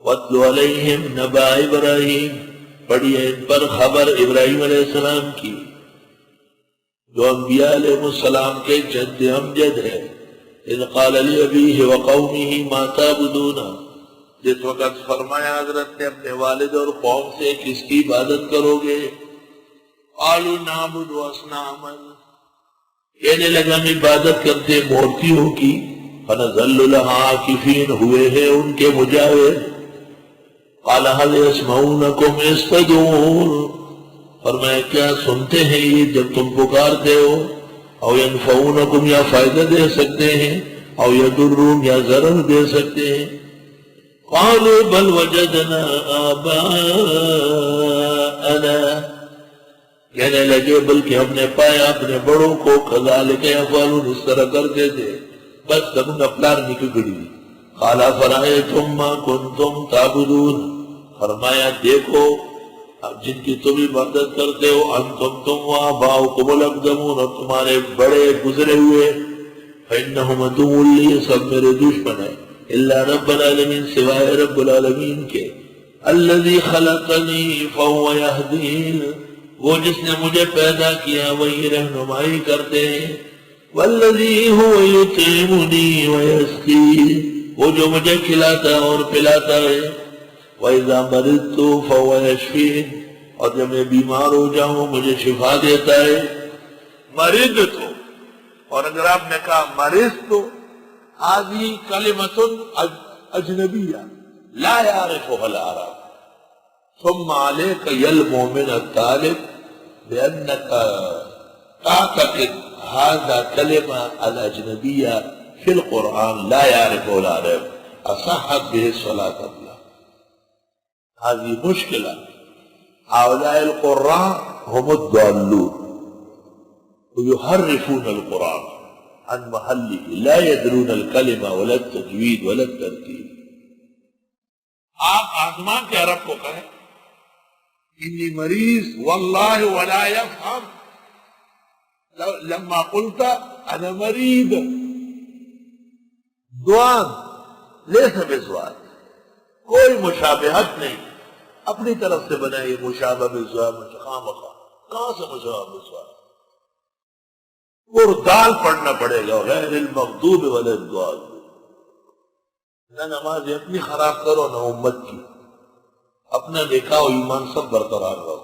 وَاتْلُ عَلَيْهِمْ نَبَأَ إِبْرَاهِيمَ، پڑھیے ان پر خبر ابراہیم علیہ السلام کی، جو انبیاء علیہ السلام کے جد امجد ہے۔ اذ قال لأبیہ وقومہ ما تعبدون، جس وقت فرمایا حضرت نے اپنے والد اور قوم سے کس کی عبادت کرو گے؟ قالوا نعبد اصناما، کہنے لگا ہم عبادت کرتے مورتیوں کی، فنظل لها عاکفین، ہوئے ہیں ان کے مجاور۔ قال هل يسمعونكم اذ تدعون، فرمایا کیا سنتے ہیں یہ جب تم پکارتے ہو؟ او ينفعونكم، یا فائدہ دے سکتے ہیں، او يضرون، یا ضرر دے سکتے ہیں۔ قالوا بل وجدنا آباءنا، کہنے لگے بلکہ ہم نے پایا اپنے بڑوں کو کذالک یفعلون، اس طرح کرتے تھے، بس تم اپلار نکلی۔ قال فرأيتم ما كنتم تعبدون، فرمایا دیکھو جن کی تم عبادت کرتے ہو، انتم تم وآباؤکم الاقدمون، اور تمہارے بڑے گزرے ہوئے، فإنهم عدو لی، سب میرے دشمن ہیں، الا رب العالمین، سوائے رب العالمین کے، الذی خلقنی فهو یہدین، وہ جس نے مجھے پیدا کیا وہی رہنمائی کرتے ہیں، والذی هو یطعمنی ویسقین، وہ جو مجھے کھلاتا اور پلاتا ہے، وَإِذَا مَرِضْتُ فَهُوَ يَشْفِينِ، اور جب میں بیمار ہو جاؤں مجھے شفا دیتا ہے۔ مرض تو، اور اگر آپ نے کہا مرض تو، هذه كلمة أجنبية لا يعرفها العرب، ثم عليك يا المؤمن الطالب بأنك تعتقد هذا كلمة الأجنبية في القرآن لا يعرفه العرب، أصحت به الصلاة الله، هذه مشكلة۔ هؤلاء القراء هم الضالون، ويحرفون القرآن عن محله، لا يدرون الكلمة ولا التجويد ولا الترتيب۔ آپ آسمان کے عرب کو کہیں انی مریض واللہ ولا يفهم، لما قلت انا مريض، دعان ليس بسؤال، کوئی مشابہت نہیں، اپنی طرف سے بنائی مشابہ بالسؤال، خامخواہ، کہاں سے مشابہ بالسؤال؟ اور دال پڑھنا پڑے گا، غیر المغضوب ولا الضالین۔ نہ نماز اپنی خراب کرو نہ امت کی، اپنا نکاح و ایمان سب برقرار رہو۔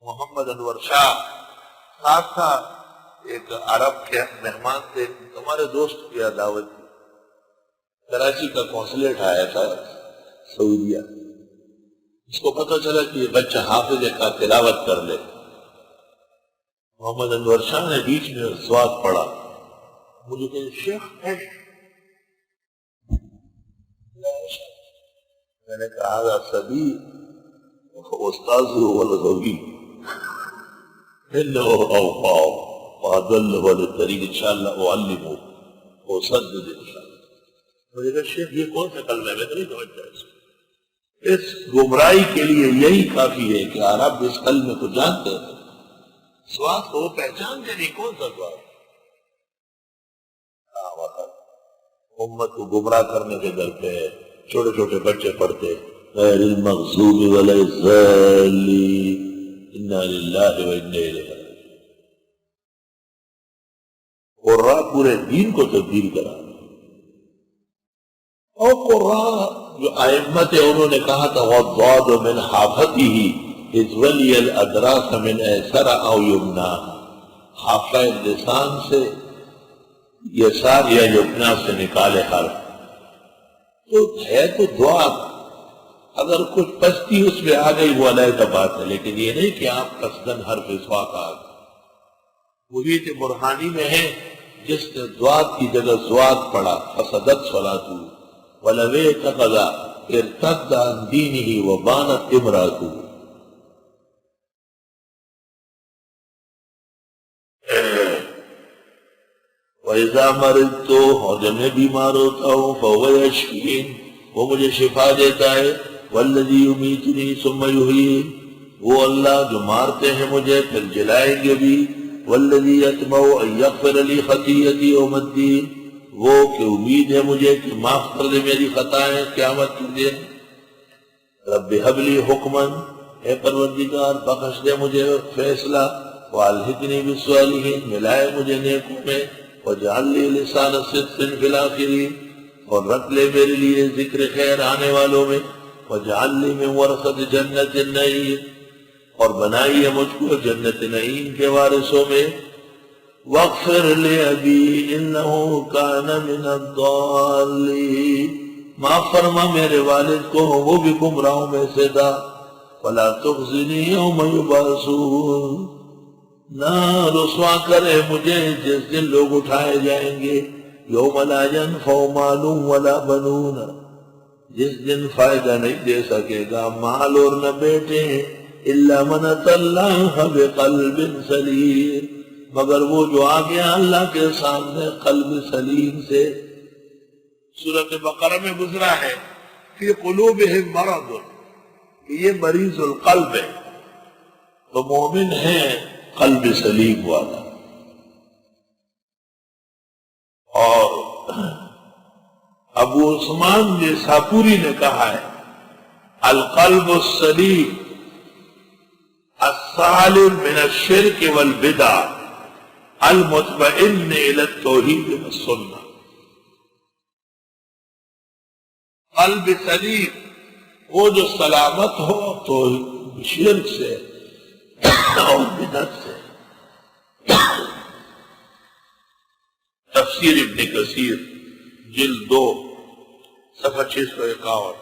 محمد انور شاہ ساتھ تھا، ایک عرب کے مہمان تھے، ہمارے دوست کی دعوت تھی، کراچی کا کونسلیٹ آیا تھا سعودیہ، اس کو پتہ چلا کہ یہ بچہ حافظ کا تلاوت کر لے۔ محمد انور شاہ نے بیچ میں سواد پڑھا، مجھے کہ شیخ میں نے کہا هذا سبی استاذ والغوی انه اوقع وادله للطريق ان شاء الله اعلمه واسدد ان شاء الله۔ مجھے کہا شیخ یہ کون سا کلمہ ہے؟ میں نہیں سمجھتا اس گمراہی کے لیے یہی کافی ہے کہ عرب اس کلمے کو جانتے ہیں، سواد کو وہ پہچانتے نہیں، کون سا سواد؟ امت کو گمراہ کرنے کے در پہ چھوٹے چھوٹے بچے پڑھتے غیر المغضوب ولا الضالین انا للہ و انا الیہ راجعون۔ قراء پورے دین کو تبدیل کرا، اور قراء جو ائمت ہیں انہوں نے کہا تھا والضاد من حافته اذ ولی الادراس من ایسر او یمنا، حافہ لسان سے یسار یا یمنا سے نکالے حرف، تو ہے تو دعا، اگر کچھ پستی اس میں آ گئی وہ علیحدہ بات ہے، لیکن یہ نہیں کہ آپ قصدن حرف اسوا کا آ گئے۔ وہی تو برہانی میں ہے جس نے دعات کی جگہ زواد پڑھا فسدت صلاتہ ولو اعتقد ارتد عن دینہ وبانت امراتہ۔ وَإِذَا مَرِضْتُ، اور جب میں بیمار ہوتا ہوں فَهُوَ يَشْفِينِ، وہ مجھے شفا دیتا ہے، وَالَّذِي يُمِيتُنِي ثُمَّ يُحْيِينِ، وہ اللہ جو مارتے ہیں مجھے پھر جلائیں گے بھی، وَالَّذِي يَطْمَعُ أَن يَغْفِرَ لِي خَطِيئَتِي يَوْمَ الدِّينِ، وہ کہ امید ہے مجھے کہ معاف کر دے میری خطائیں قیامت کے دن۔ رب حب لی حکمن، اے پروردگار بخش دے مجھے فیصلہ، والحقنی بالصالحین، ملائے مجھے نیکوں میں، واجعل لی لسان صدق فی الآخرین، اور رکھ لے میرے لیے ذکر خیر آنے والوں میں، واجعل لی من ورثۃ جنت النعیم، اور بنائیے مجھ کو جنت نعیم کے وارثوں میں۔ واغفر لأبی انہ کان من الضالین، معاف فرما میرے والد کو، وہ بھی گمراہوں میں سے تھا۔ ولا تخزنی یوم یبعثون، نہ رسوا کرے مجھے جس دن لوگ اٹھائے جائیں گے۔ یوم لا ینفع مال ولا بنون، جس دن فائدہ نہیں دے سکے گا مال اور نہ بیٹے، الا من اتى اللہ بقلب سلیم، مگر وہ جو آ گیا اللہ کے سامنے قلب سلیم سے۔ سورۃ بقرہ میں گزرا ہے فی قلوبہم مرض، یہ مریض القلب ہے، تو مومن ہے قلب سلیم والا۔ اور ابو عثمان نیسابوری نے کہا ہے القلب السلیم السالم من الشرک والبدع المطمئن الى التوحید والسنہ، قلب سلیم وہ جو سلامت ہو تو شرک سے اور بدعت سے۔ تفسیر ابن کثیر جلد 2 صفحہ 651۔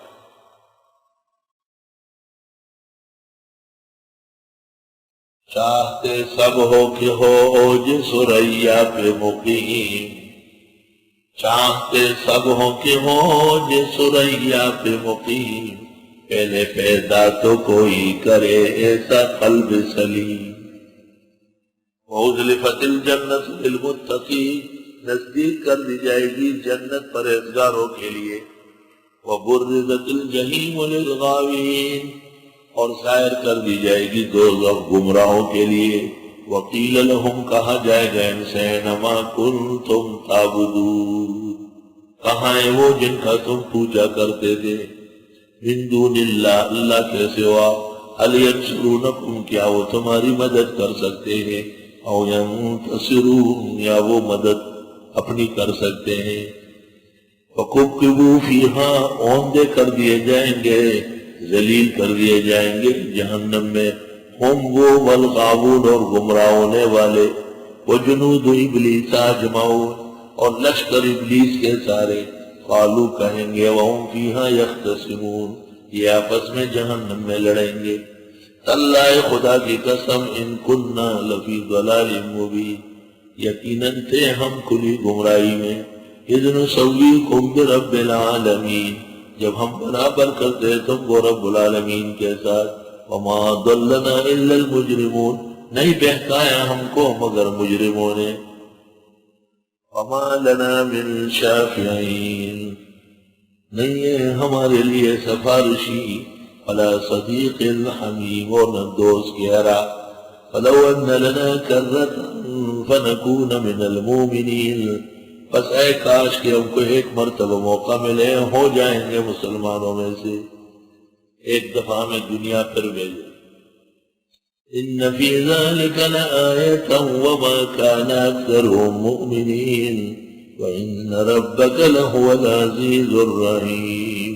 چاہتے سب ہو کہ ہو جس ثریا پہ مقیم، چاہتے سب ہو کہ ہو جس ثریا پہ مقیم، پہلے پیدا تو کوئی کرے ایسا قلب سلیم۔ وَأُزْلِفَتِ الْجَنَّةُ لِلْمُتَّقِينَ، نزدیک کر دی جائے گی جنت پرہیزگاروں کے لیے۔ وَبُرِّزَتِ الْجَحِيمُ لِلْغَاوِينَ، اور ظاہر کر دی جائے گی دوزخ گمراہوں کے لیے۔ وَقِيلَ لَهُمْ، کہا جائے گا ان سے، مَا كُنْتُمْ تَعْبُدُونَ، کہاں ہیں وہ جن کا تم پوجا کرتے تھے، من دون اللہ، اللہ کے سوا، هَلْ يَنْصُرُونَكُمْ، کیا وہ تمہاری مدد کر سکتے ہیں، او يَنْتَصِرُونَ، یا وہ مدد اپنی کر سکتے ہیں۔ وَكُبْكِبُوا فِيهَا، اوندے کر دیے جائیں گے، ذلیل کر دیے جائیں گے جہنم میں، ہم وہ والغاوون، اور گمراہ ہونے والے، وجنود ابلیس اجمعون، اور لشکر ابلیس کے سارے، قالوا کہیں گے، وہم فیہا یختصمون، یہ آپس میں جہنم میں لڑیں گے، تاللہ خدا کی قسم، ان کننا لفی ضلال مبین، یقیناً تھے ہم کھلی گمراہی میں، اذ نسویکم برب العالمین، جب ہم برابر کرتے تم کو رب العالمین کے ساتھ۔ وما ضلنا الا المجرمون، نہیں بہکایا ہم کو مگر مجرموں نے۔ وما لنا من شافعین، نہیں ہے ہمارے لیے سفارشی، ولا صدیق حمیم، اور نہ دوست گہرا۔ فلو ان لنا کرۃ فنکون من المؤمنین، بس اے کاش کہ ہم کو ایک مرتبہ موقع ملے، ہو جائیں گے مسلمانوں میں سے، ایک دفعہ ہمیں دنیا پر بھیجے۔ ان فی ذلک لآیۃ وما کان اکثرهم مؤمنین وان ربک لہو العزیز الرحیم۔